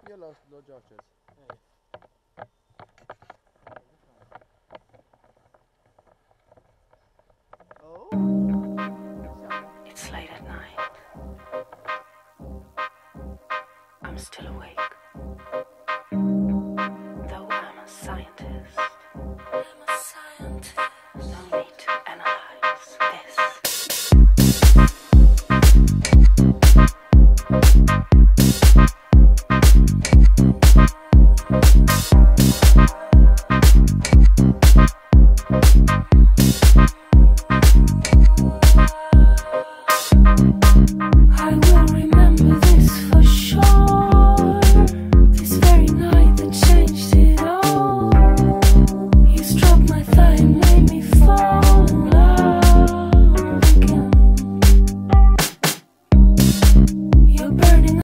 Io l'ho già acceso. It's late at night. I'm still awake.